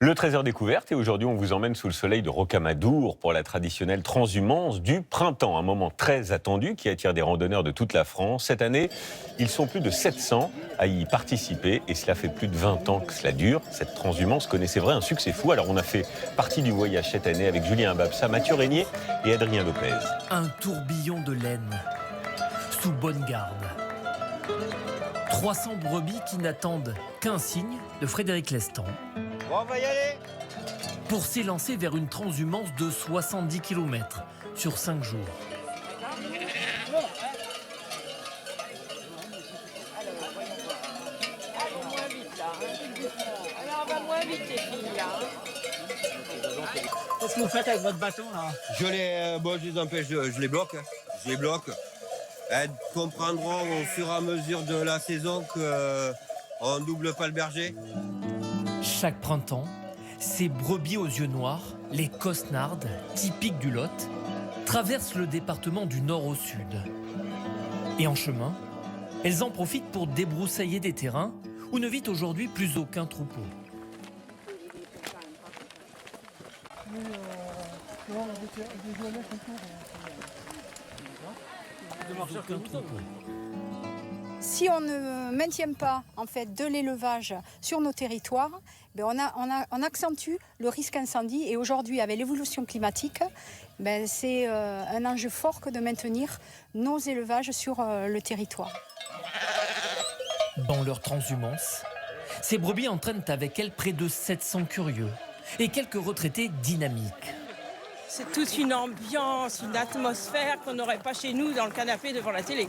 Le trésor découverte, et aujourd'hui on vous emmène sous le soleil de Rocamadour pour la traditionnelle transhumance du printemps, un moment très attendu qui attire des randonneurs de toute la France. Cette année, ils sont plus de 700 à y participer et cela fait plus de 20 ans que cela dure. Cette transhumance connaît, c'est vrai, un succès fou. Alors on a fait partie du voyage cette année avec Julien Babsa, Mathieu Régnier et Adrien Lopez. Un tourbillon de laine, sous bonne garde. 300 brebis qui n'attendent qu'un signe de Frédéric Lestan. Bon, on va y aller. Pour s'élancer vers une transhumance de 70 km sur 5 jours. Alors on va moins vite les filles là. Qu'est-ce que vous faites avec votre bâton là? Je les empêche, je les bloque. Je les bloque. Elles comprendront au fur et à mesure de la saison qu'on ne double pas le berger. Chaque printemps, ces brebis aux yeux noirs, les cosnardes, typiques du Lot, traversent le département du nord au sud. Et en chemin, elles en profitent pour débroussailler des terrains où ne vit aujourd'hui plus aucun troupeau. Aucun troupeau. Si on ne maintient pas en fait, de l'élevage sur nos territoires, ben on accentue le risque incendie. Et aujourd'hui, avec l'évolution climatique, ben c'est un enjeu fort que de maintenir nos élevages sur le territoire. Dans leur transhumance, ces brebis entraînent avec elles près de 700 curieux et quelques retraités dynamiques. C'est toute une ambiance, une atmosphère qu'on n'aurait pas chez nous dans le canapé devant la télé.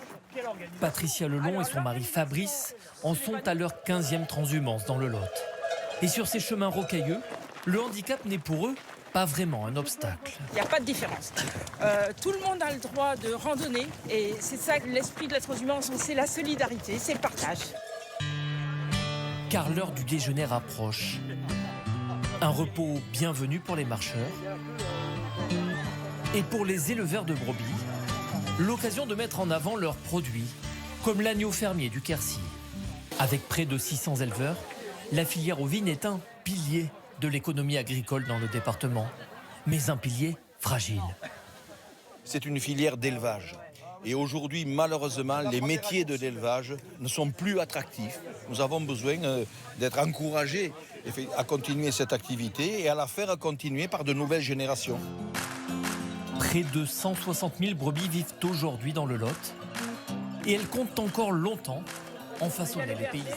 Patricia Lelon et son mari Fabrice en sont à leur 15e transhumance dans le Lot. Et sur ces chemins rocailleux, le handicap n'est pour eux pas vraiment un obstacle. Il n'y a pas de différence. Tout le monde a le droit de randonner et c'est ça l'esprit de la transhumance, c'est la solidarité, c'est le partage. Car l'heure du déjeuner approche. Un repos bienvenu pour les marcheurs. Et pour les éleveurs de brebis, l'occasion de mettre en avant leurs produits, comme l'agneau fermier du Quercy. Avec près de 600 éleveurs, la filière ovine est un pilier de l'économie agricole dans le département, mais un pilier fragile. C'est une filière d'élevage. Et aujourd'hui, malheureusement, les métiers de l'élevage ne sont plus attractifs. Nous avons besoin d'être encouragés à continuer cette activité et à la faire continuer par de nouvelles générations. Près de 160 000 brebis vivent aujourd'hui dans le Lot et elles comptent encore longtemps en façonner les paysans.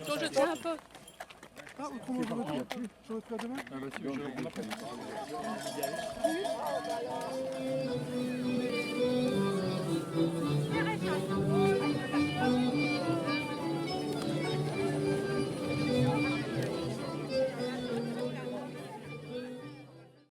Toi, je tiens un peu. Ah, autrement, je retire la demain. Ah, bah si, on a pris.